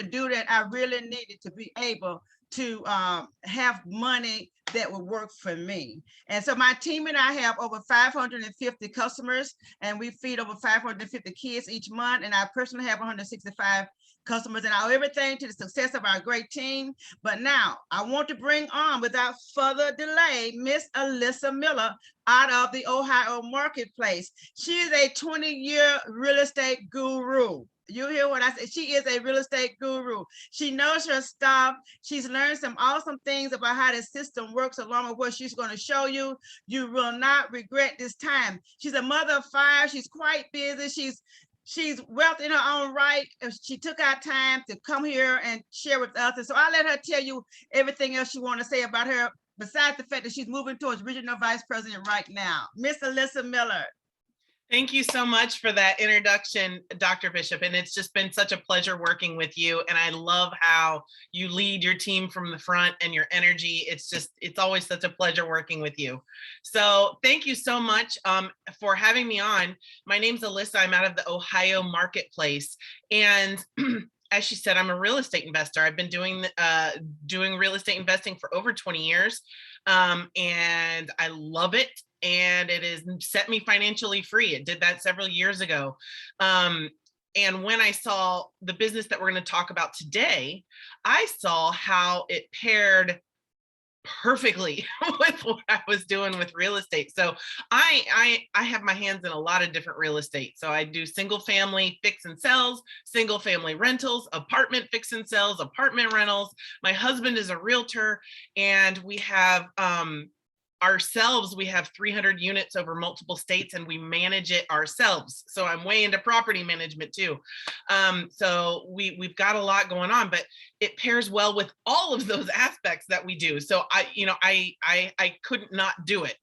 to do that, I really needed to be able to have money that would work for me. And so my team and I have over 550 customers, and we feed over 550 kids each month. And I personally have 165 customers, and I owe everything to the success of our great team. But now I want to bring on, without further delay, Miss Alyssa Miller out of the Ohio marketplace. She is a 20-year real estate guru. You hear what I say? She is a real estate guru. She knows her stuff. She's learned some awesome things about how the system works, along with what she's going to show you. You will not regret this time. She's a mother of 5. She's quite busy. She's wealthy in her own right. She took out time to come here and share with us. And so I'll let her tell you everything else you want to say about her, besides the fact that she's moving towards regional vice president right now. Miss Alyssa Miller. Thank you so much for that introduction, Dr. Bishop. And it's just been such a pleasure working with you. And I love how you lead your team from the front and your energy. It's always such a pleasure working with you. So thank you so much for having me on. My name's Alyssa. I'm out of the Ohio marketplace. And as she said, I'm a real estate investor. I've been doing real estate investing for over 20 years. And I love it. And it has set me financially free. It did that several years ago. And when I saw the business that we're going to talk about today, I saw how it paired perfectly with what I was doing with real estate. So I have my hands in a lot of different real estate. So I do single family fix and sells, single family rentals, apartment fix and sells, apartment rentals. My husband is a realtor, and we have ourselves, we have 300 units over multiple states, and we manage it ourselves. So I'm way into property management too. So we've got a lot going on, but it pairs well with all of those aspects that we do. So I couldn't not do it.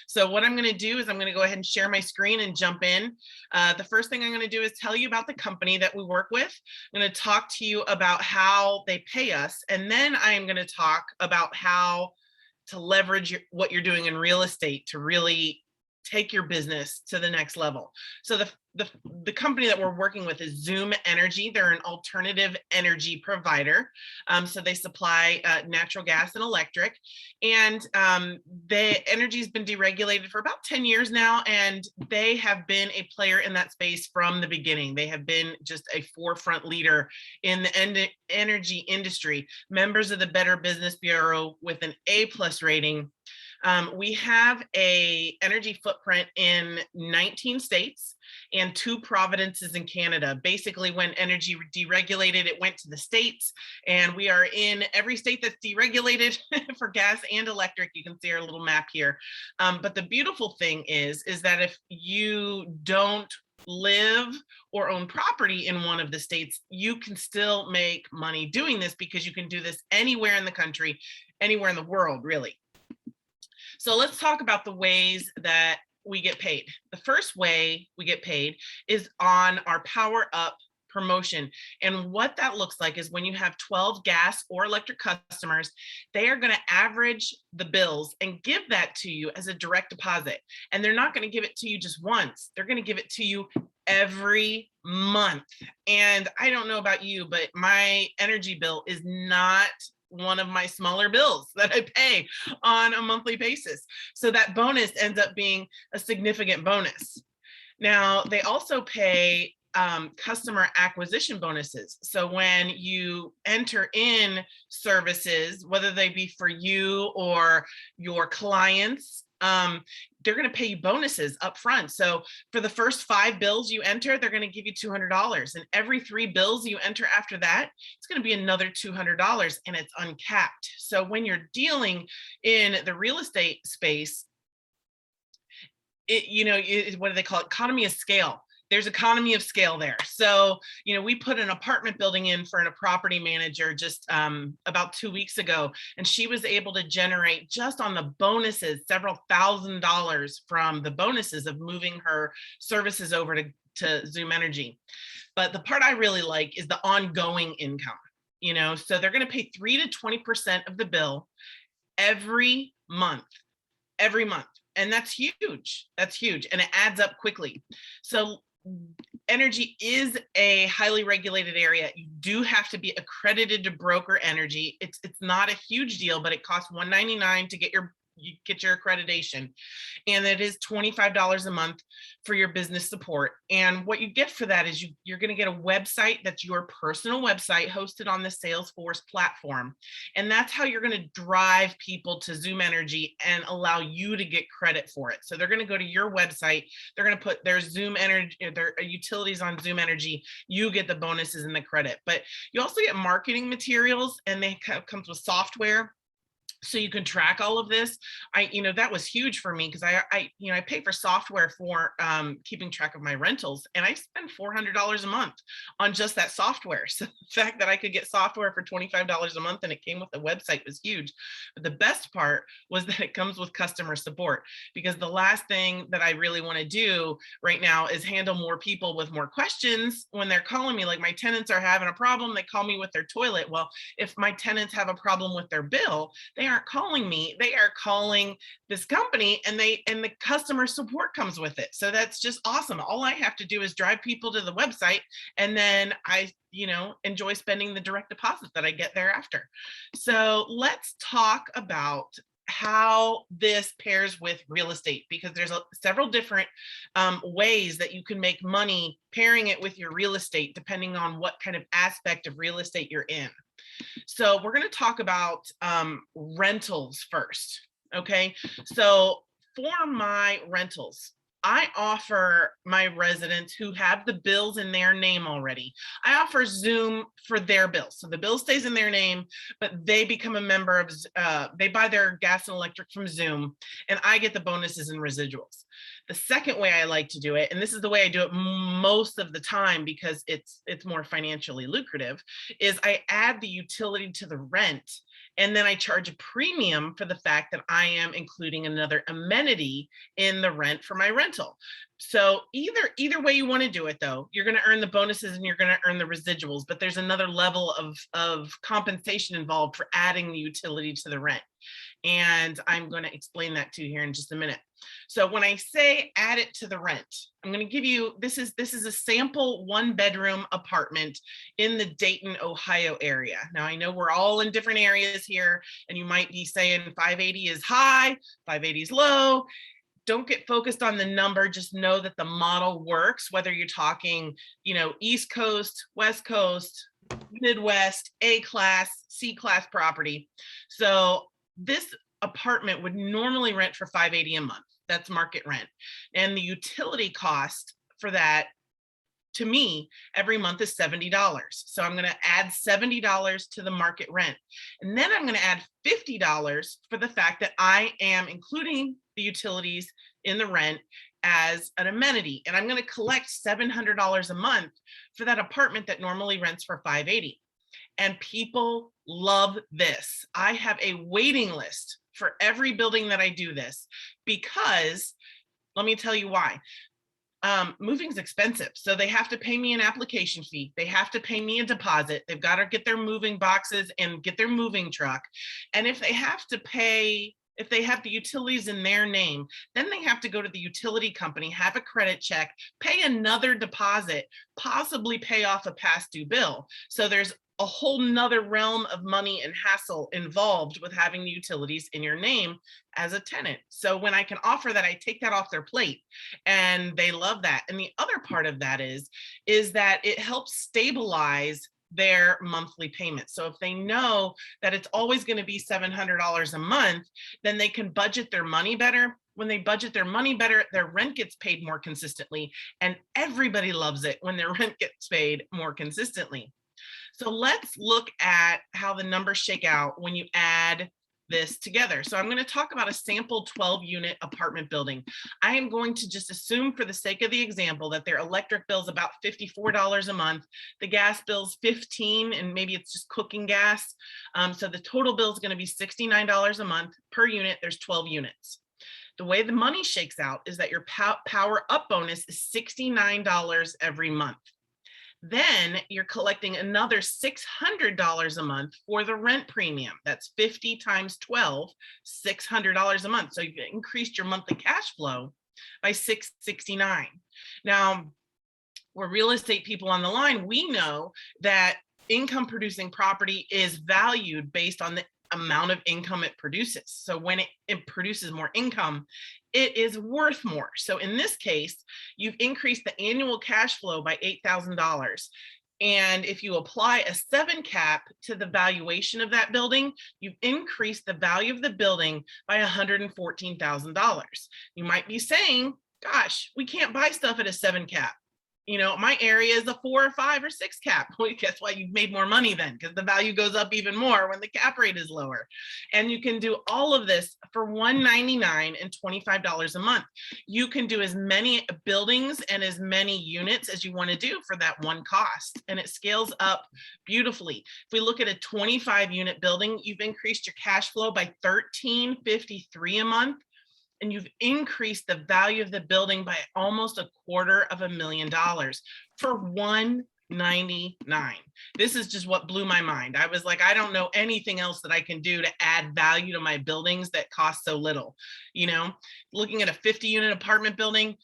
So what I'm going to do is I'm going to go ahead and share my screen and jump in. The first thing I'm going to do is tell you about the company that we work with. I'm going to talk to you about how they pay us. And then I am going to talk about how to leverage what you're doing in real estate to really take your business to the next level. So the company that we're working with is Zoom Energy. They're an alternative energy provider. So they supply natural gas and electric. And the energy has been deregulated for about 10 years now, and they have been a player in that space from the beginning. They have been just a forefront leader in the energy industry. Members of the Better Business Bureau with an A+ rating. We have a energy footprint in 19 states and 2 provinces in Canada. Basically, when energy deregulated, it went to the states, and we are in every state that's deregulated for gas and electric. You can see our little map here. But the beautiful thing is that if you don't live or own property in one of the states, you can still make money doing this, because you can do this anywhere in the country, anywhere in the world, really. So let's talk about the ways that we get paid. The first way we get paid is on our Power Up promotion. And what that looks like is when you have 12 gas or electric customers, they are going to average the bills and give that to you as a direct deposit. And they're not going to give it to you just once. They're going to give it to you every month. And I don't know about you, but my energy bill is not one of my smaller bills that I pay on a monthly basis. So that bonus ends up being a significant bonus. Now, they also pay customer acquisition bonuses. So when you enter in services, whether they be for you or your clients, they're going to pay you bonuses up front. So for the first 5 bills you enter, they're going to give you $200. And every 3 bills you enter after that, it's going to be another $200, and it's uncapped. So when you're dealing in the real estate space, what do they call it? Economy of scale. There's economy of scale there. So, we put an apartment building in for a property manager just about 2 weeks ago, and she was able to generate, just on the bonuses, several $1,000s from the bonuses of moving her services over to Zoom Energy. But the part I really like is the ongoing income, so they're going to pay 3 to 20% of the bill every month. And that's huge. That's huge. And it adds up quickly. So energy is a highly regulated area. You do have to be accredited to broker energy. It's not a huge deal, but it costs $199 to get your accreditation, and it is $25 a month for your business support. And what you get for that is you're going to get a website that's your personal website hosted on the Salesforce platform, and that's how you're going to drive people to Zoom Energy and allow you to get credit for it. So they're going to go to your website, they're going to put their Zoom Energy, their utilities on Zoom Energy, you get the bonuses and the credit, but you also get marketing materials, and they comes with software so you can track all of this. That was huge for me because I pay for software for keeping track of my rentals, and I spend $400 a month on just that software. So the fact that I could get software for $25 a month and it came with a website was huge. But the best part was that it comes with customer support, because the last thing that I really want to do right now is handle more people with more questions when they're calling me. Like, my tenants are having a problem, they call me with their toilet. Well, if my tenants have a problem with their bill, they aren't calling me, they are calling this company, and the customer support comes with it. So that's just awesome. All I have to do is drive people to the website, and then I enjoy spending the direct deposit that I get thereafter. So let's talk about how this pairs with real estate, because there's several different ways that you can make money pairing it with your real estate, depending on what kind of aspect of real estate you're in. So we're going to talk about rentals first. Okay. So for my rentals, I offer my residents who have the bills in their name already, I offer Zoom for their bills. So the bill stays in their name, but they become a member of, they buy their gas and electric from Zoom, and I get the bonuses and residuals. The second way I like to do it, and this is the way I do it most of the time because it's more financially lucrative, is I add the utility to the rent, and then I charge a premium for the fact that I am including another amenity in the rent for my rental. So either way you want to do it, though, you're going to earn the bonuses and you're going to earn the residuals, but there's another level of compensation involved for adding the utility to the rent. And I'm going to explain that to you here in just a minute. So when I say add it to the rent, I'm going to give you, this is a sample 1-bedroom apartment in the Dayton, Ohio area. Now, I know we're all in different areas here, and you might be saying 580 is high, 580 is low. Don't get focused on the number, just know that the model works, whether you're talking, East Coast, West Coast, Midwest, A-class, C-class property. So this apartment would normally rent for $580 a month. That's market rent. And the utility cost for that, to me, every month is $70. So I'm going to add $70 to the market rent. And then I'm going to add $50 for the fact that I am including the utilities in the rent as an amenity. And I'm going to collect $700 a month for that apartment that normally rents for $580. And people love this. I have a waiting list for every building that I do this, because let me tell you why. Moving is expensive. So they have to pay me an application fee. They have to pay me a deposit. They've got to get their moving boxes and get their moving truck. And if they have the utilities in their name, then they have to go to the utility company, have a credit check, pay another deposit, possibly pay off a past due bill. So there's a whole nother realm of money and hassle involved with having the utilities in your name as a tenant. So when I can offer that, I take that off their plate, and they love that. And the other part of that is that it helps stabilize their monthly payment. So if they know that it's always going to be $700 a month, then they can budget their money better. When they budget their money better, their rent gets paid more consistently, and everybody loves it when their rent gets paid more consistently. So let's look at how the numbers shake out when you add this together. So I'm going to talk about a sample 12-unit apartment building. I am going to just assume, for the sake of the example, that their electric bill is about $54 a month. The gas bill's $15, and maybe it's just cooking gas. So the total bill is going to be $69 a month per unit. There's 12 units. The way the money shakes out is that your power up bonus is $69 every month. Then you're collecting another $600 a month for the rent premium. That's 50 times 12, $600 a month. So you've increased your monthly cash flow by $669. Now, we're real estate people on the line, we know that income producing property is valued based on the amount of income it produces. So when it produces more income, it is worth more. So in this case, you've increased the annual cash flow by $8,000. And if you apply a 7 cap to the valuation of that building, you've increased the value of the building by $114,000. You might be saying, gosh, we can't buy stuff at a 7 cap. You know, my area is a 4 or 5 or 6 cap. Well, guess why? You've made more money then, because the value goes up even more when the cap rate is lower. And you can do all of this for $199 and $25 a month. You can do as many buildings and as many units as you want to do for that one cost. And it scales up beautifully. If we look at a 25 unit building, you've increased your cash flow by $13.53 a month. And you've increased the value of the building by almost $250,000 for $199. This is just what blew my mind. I was like, I don't know anything else that I can do to add value to my buildings that cost so little. You know, looking at a 50-unit apartment building,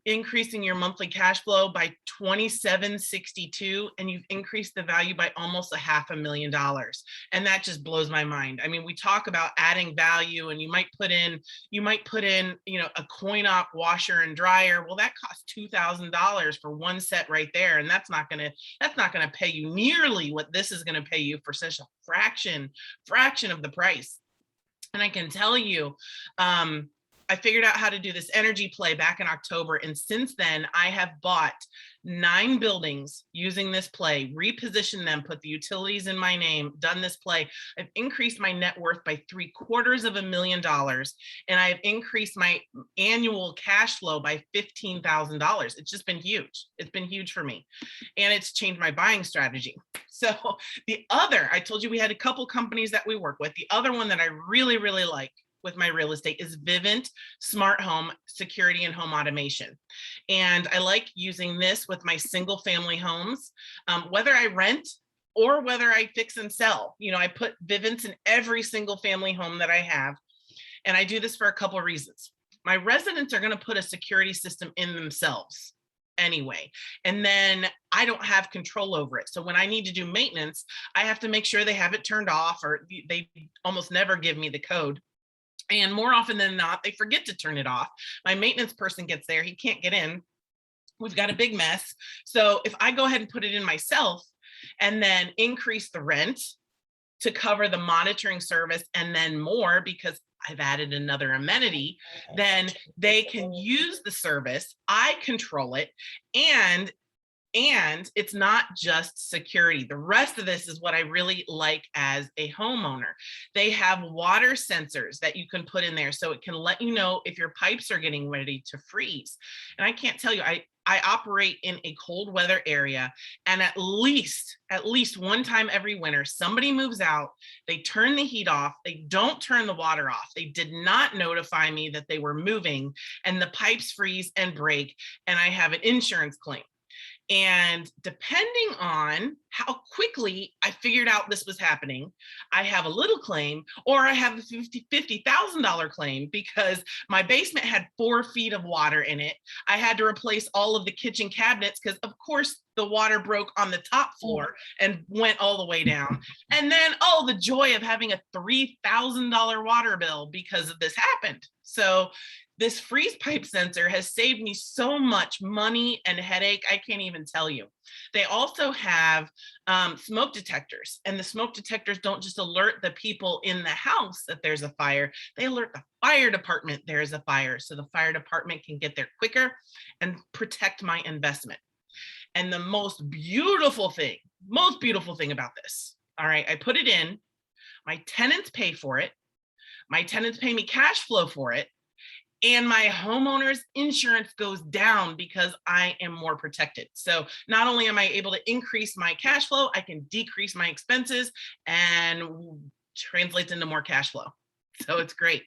increasing your monthly cash flow by $27.62, and you've increased the value by almost $500,000. And that just blows my mind. I mean, we talk about adding value, and you might put in, you know, a coin-op washer and dryer. Well, that costs $2,000 for one set right there. And that's not gonna pay you nearly what this is gonna pay you for such a fraction of the price. And I can tell you, I figured out how to do this energy play back in October. And since then, I have bought 9 buildings using this play, repositioned them, put the utilities in my name, done this play. I've increased my net worth by $750,000. And I've increased my annual cash flow by $15,000. It's just been huge. It's been huge for me. And it's changed my buying strategy. So I told you we had a couple companies that we work with. The other one that I really, really like with my real estate is Vivint Smart Home Security and Home Automation. And I like using this with my single family homes, whether I rent or whether I fix and sell. You know, I put Vivint in every single family home that I have. And I do this for a couple of reasons. My residents are going to put a security system in themselves anyway. And then I don't have control over it. So when I need to do maintenance, I have to make sure they have it turned off, or they almost never give me the code. And more often than not, they forget to turn it off. My maintenance person gets there, he can't get in. We've got a big mess. So if I go ahead and put it in myself and then increase the rent to cover the monitoring service and then more because I've added another amenity, then they can use the service. I control it. And it's not just security. The rest of this is what I really like as a homeowner. They have water sensors that you can put in there so it can let you know if your pipes are getting ready to freeze. And I can't tell you, I operate in a cold weather area, and at least one time every winter, somebody moves out, they turn the heat off, they don't turn the water off. They did not notify me that they were moving, and the pipes freeze and break, and I have an insurance claim. And depending on how quickly I figured out this was happening, I have a little claim, or I have a $50,000 claim because my basement had 4 feet of water in it. I had to replace all of the kitchen cabinets because, of course, the water broke on the top floor and went all the way down. And then, oh, the joy of having a $3,000 water bill because of this happened. So this freeze pipe sensor has saved me so much money and headache, I can't even tell you. They also have smoke detectors, and the smoke detectors don't just alert the people in the house that there's a fire, they alert the fire department there is a fire, so the fire department can get there quicker and protect my investment. And the most beautiful thing about this, all right, I put it in, my tenants pay for it, my tenants pay me cash flow for it, and my homeowner's insurance goes down because I am more protected. So not only am I able to increase my cash flow, I can decrease my expenses and translates into more cash flow. So it's great.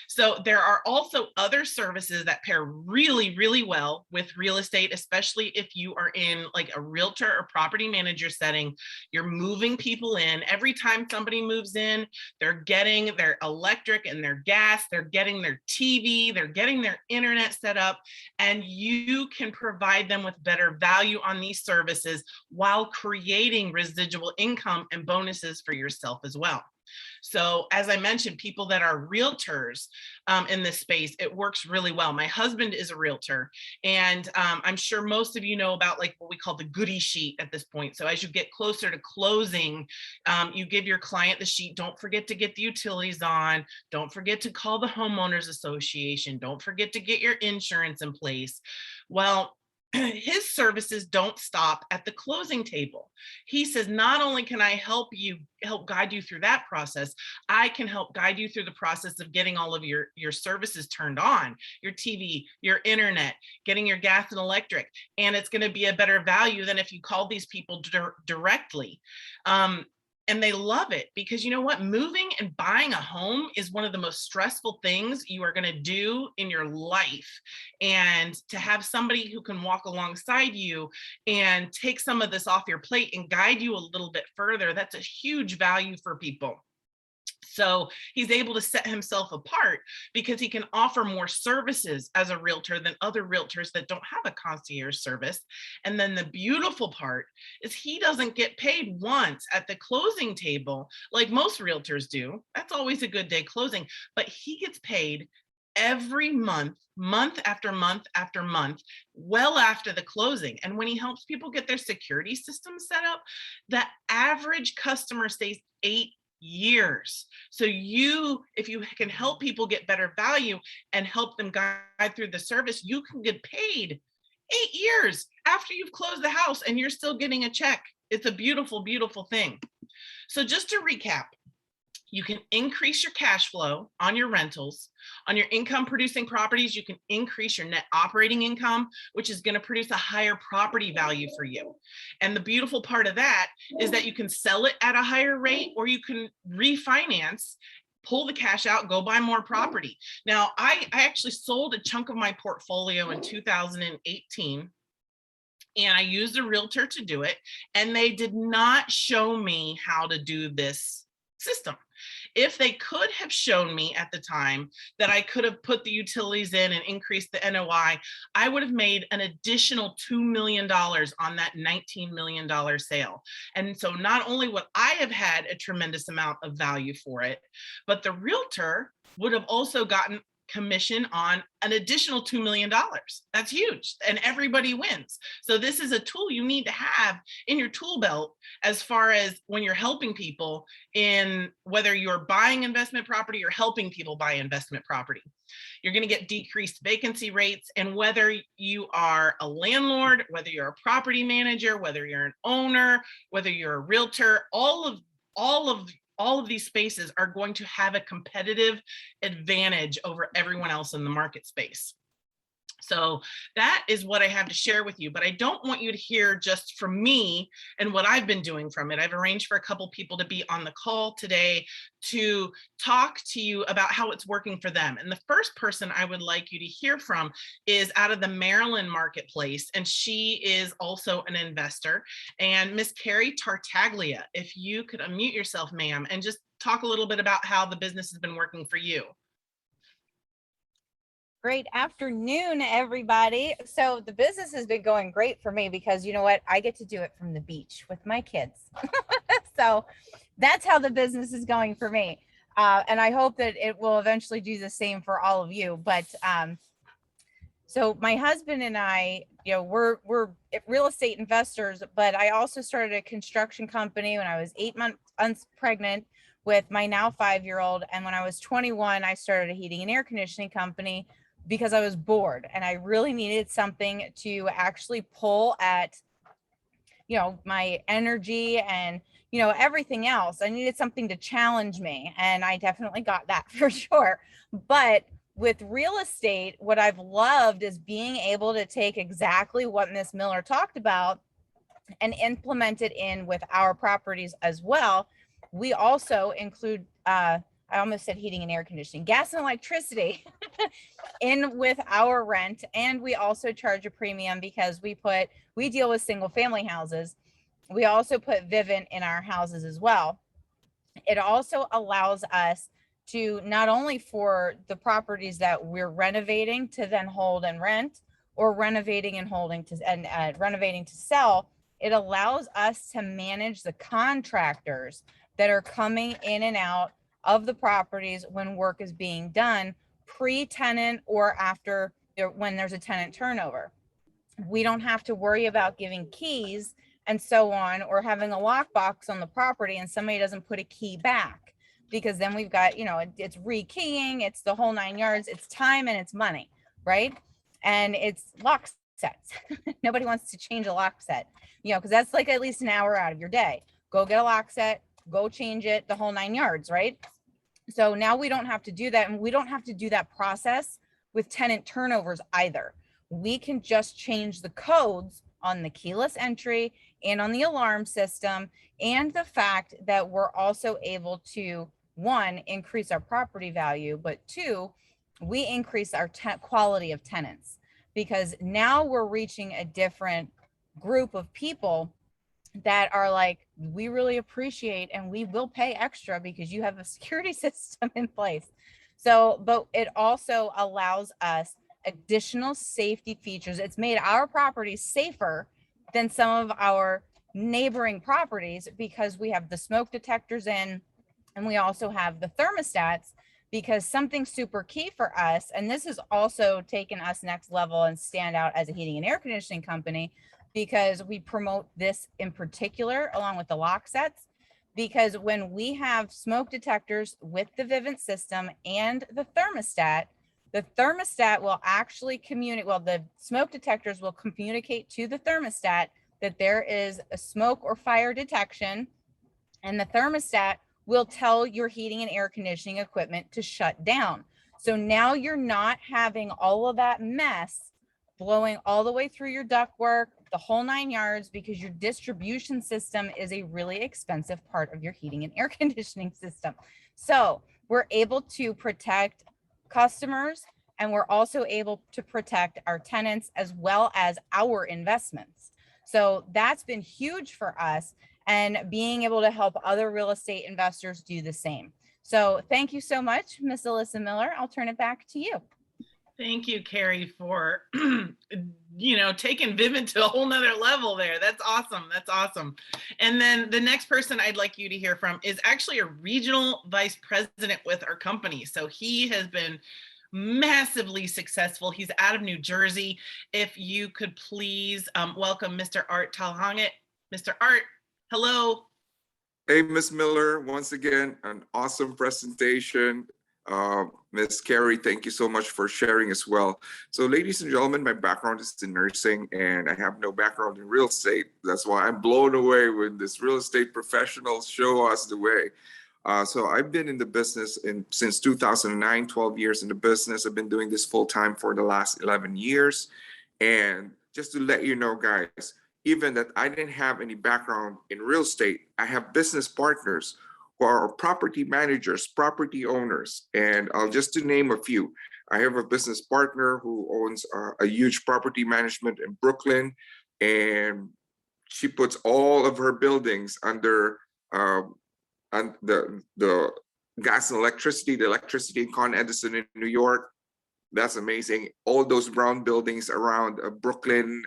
So there are also other services that pair really, really well with real estate, especially if you are in like a realtor or property manager setting. You're moving people in. Every time somebody moves in, they're getting their electric and their gas, they're getting their TV, they're getting their internet set up, and you can provide them with better value on these services while creating residual income and bonuses for yourself as well. So as I mentioned, people that are realtors in this space, it works really well. My husband is a realtor, and I'm sure most of you know about like what we call the goodie sheet at this point. So as you get closer to closing, you give your client the sheet. Don't forget to get the utilities on. Don't forget to call the homeowners association. Don't forget to get your insurance in place. Well, his services don't stop at the closing table. He says, not only can I help guide you through that process, I can help guide you through the process of getting all of your services turned on, your TV, your internet, getting your gas and electric. And it's going to be a better value than if you call these people directly. And they love it because you know what? Moving and buying a home is one of the most stressful things you are going to do in your life. And to have somebody who can walk alongside you and take some of this off your plate and guide you a little bit further, that's a huge value for people. So he's able to set himself apart because he can offer more services as a realtor than other realtors that don't have a concierge service. And then the beautiful part is he doesn't get paid once at the closing table like most realtors do. That's always a good day closing, but he gets paid every month, month after month after month, well after the closing. And when he helps people get their security system set up, the average customer stays 8 years. So if you can help people get better value and help them guide through the service, you can get paid 8 years after you've closed the house and you're still getting a check. It's a beautiful, beautiful thing. So just to recap, you can increase your cash flow on your rentals. On your income producing properties, you can increase your net operating income, which is going to produce a higher property value for you. And the beautiful part of that is that you can sell it at a higher rate, or you can refinance, pull the cash out, go buy more property. Now, I actually sold a chunk of my portfolio in 2018. And I used a realtor to do it. And they did not show me how to do this system. If they could have shown me at the time that I could have put the utilities in and increased the NOI, I would have made an additional $2 million on that $19 million sale. And so not only would I have had a tremendous amount of value for it, but the realtor would have also gotten commission on an additional $2 million. That's huge. And everybody wins. So this is a tool you need to have in your tool belt as far as when you're helping people, in whether you're buying investment property or helping people buy investment property. You're going to get decreased vacancy rates. And whether you are a landlord, whether you're a property manager, whether you're an owner, whether you're a realtor, all of these spaces are going to have a competitive advantage over everyone else in the market space. So that is what I have to share with you, but I don't want you to hear just from me and what I've been doing from it. I've arranged for a couple people to be on the call today to talk to you about how it's working for them. And the first person I would like you to hear from is out of the Maryland marketplace, and she is also an investor. And Miss Carrie Tartaglia, if you could unmute yourself, ma'am, and just talk a little bit about how the business has been working for you. Great afternoon, everybody. So the business has been going great for me because you know what? I get to do it from the beach with my kids. So that's how the business is going for me. And I hope that it will eventually do the same for all of you. But so my husband and I, we're real estate investors, but I also started a construction company when I was 8 months pregnant with my now 5-year-old. And when I was 21, I started a heating and air conditioning company because I was bored and I really needed something to actually pull at, my energy and, everything else. I needed something to challenge me, and I definitely got that for sure. But with real estate, what I've loved is being able to take exactly what Miss Miller talked about and implement it in with our properties as well. We also include I almost said heating and air conditioning, gas and electricity in with our rent. And we also charge a premium because we deal with single family houses. We also put Vivint in our houses as well. It also allows us to not only for the properties that we're renovating to then hold and rent, or renovating and holding to and renovating to sell, it allows us to manage the contractors that are coming in and out of the properties when work is being done, pre-tenant or after, when there's a tenant turnover. We don't have to worry about giving keys and so on, or having a lockbox on the property and somebody doesn't put a key back, because then we've got, it's rekeying, it's the whole 9 yards, it's time and it's money, right? And it's lock sets. Nobody wants to change a lock set, because that's like at least an hour out of your day. Go get a lock set, go change it, the whole 9 yards, right? So now we don't have to do that, and we don't have to do that process with tenant turnovers either. We can just change the codes on the keyless entry and on the alarm system, and the fact that we're also able to, one, increase our property value, but two, we increase our quality of tenants, because now we're reaching a different group of people that are like, we really appreciate and we will pay extra because you have a security system in place. So, but it also allows us additional safety features. It's made our properties safer than some of our neighboring properties, because we have the smoke detectors in, and we also have the thermostats, because something super key for us, and this has also taken us next level and stand out as a heating and air conditioning company, because we promote this in particular along with the lock sets, because when we have smoke detectors with the Vivint system and the thermostat will actually communicate, well, the smoke detectors will communicate to the thermostat that there is a smoke or fire detection, and the thermostat will tell your heating and air conditioning equipment to shut down. So now you're not having all of that mess blowing all the way through your ductwork, the whole 9 yards, because your distribution system is a really expensive part of your heating and air conditioning system. So we're able to protect customers, and we're also able to protect our tenants as well as our investments. So that's been huge for us, and being able to help other real estate investors do the same. So thank you so much, Miss Alyssa Miller. I'll turn it back to you. Thank you, Carrie, for taking Vivint to a whole nother level there. That's awesome. That's awesome. And then the next person I'd like you to hear from is actually a regional vice president with our company. So he has been massively successful. He's out of New Jersey. If you could please welcome Mr. Art Talhanget. Mr. Art, hello. Hey, Ms. Miller, once again, an awesome presentation. Ms. Carrie, thank you so much for sharing as well. So ladies and gentlemen, my background is in nursing and I have no background in real estate. That's why I'm blown away when this real estate professionals show us the way. So I've been in the business since 2009, 12 years in the business. I've been doing this full time for the last 11 years. And just to let you know, guys, even that I didn't have any background in real estate, I have business partners who are property managers, property owners. And just to name a few, I have a business partner who owns a huge property management in Brooklyn, and she puts all of her buildings under the gas and electricity, the electricity in Con Edison in New York. That's amazing. All those brown buildings around Brooklyn,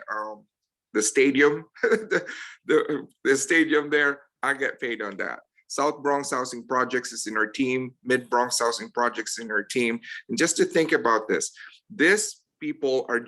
the stadium, the stadium there, I get paid on that. South Bronx Housing Projects is in our team, Mid Bronx Housing Projects in our team. And just to think about this, these people are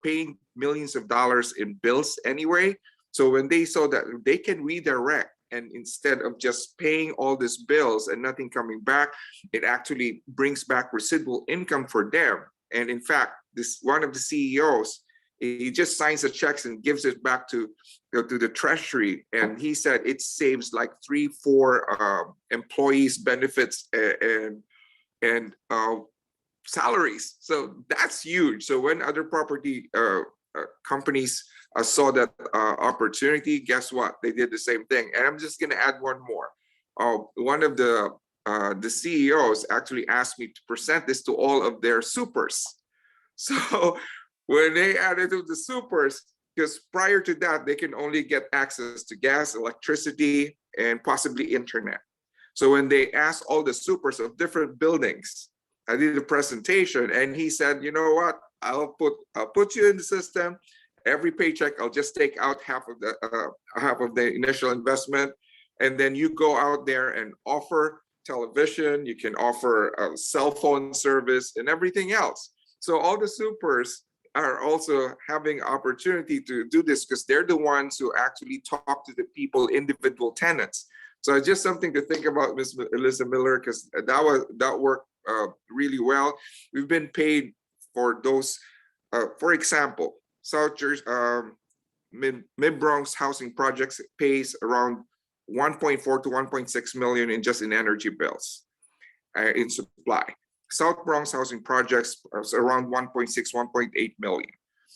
paying millions of dollars in bills anyway. So when they saw that they can redirect, and instead of just paying all these bills and nothing coming back, it actually brings back residual income for them. And in fact, this one of the CEOs, he just signs the checks and gives it back to the treasury. And he said it saves like 3-4 employees' benefits and salaries. So that's huge. So when other property companies saw that opportunity, guess what? They did the same thing. And I'm just going to add one more. One of the the CEOs actually asked me to present this to all of their supers. So when they added to the supers, because prior to that, they can only get access to gas, electricity, and possibly internet. So when they asked all the supers of different buildings, I did a presentation, and he said, you know what, I'll put you in the system. Every paycheck, I'll just take out half of the initial investment, and then you go out there and offer television, you can offer a cell phone service and everything else. So all the supers are also having opportunity to do this because they're the ones who actually talk to the people, individual tenants. So it's just something to think about, Ms. Alyssa Miller, because that worked really well. We've been paid for those, for example, South Jersey, Mid-Bronx housing projects pays around 1.4 to 1.6 million in energy bills in supply. South Bronx housing projects is around 1.6, 1.8 million.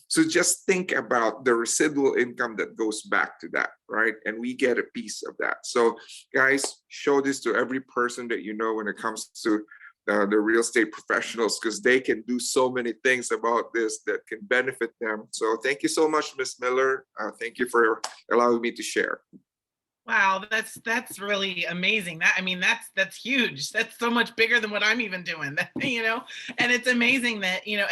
So just think about the residual income that goes back to that, right? And we get a piece of that. So guys, show this to every person that you know when it comes to the real estate professionals, because they can do so many things about this that can benefit them. So thank you so much, Ms. Miller. Thank you for allowing me to share. Wow, that's really amazing. That's huge. That's so much bigger than what I'm even doing, you know. And it's amazing that, you know,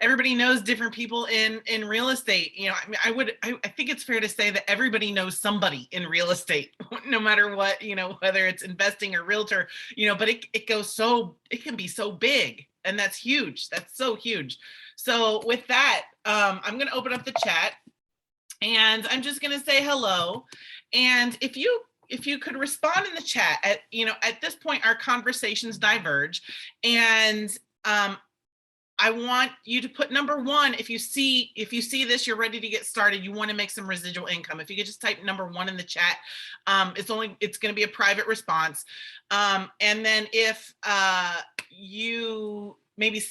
everybody knows different people in real estate. You know, I think it's fair to say that everybody knows somebody in real estate, no matter what, you know, whether it's investing or realtor, you know. But it can be so big, and that's huge. That's so huge. So with that, I'm going to open up the chat, and I'm just going to say hello. And if you could respond in the chat at this point, our conversations diverge. And I want you to put number 1, if you see this, you're ready to get started, you want to make some residual income. If you could just type number 1 in the chat, it's going to be a private response. And then if you maybe see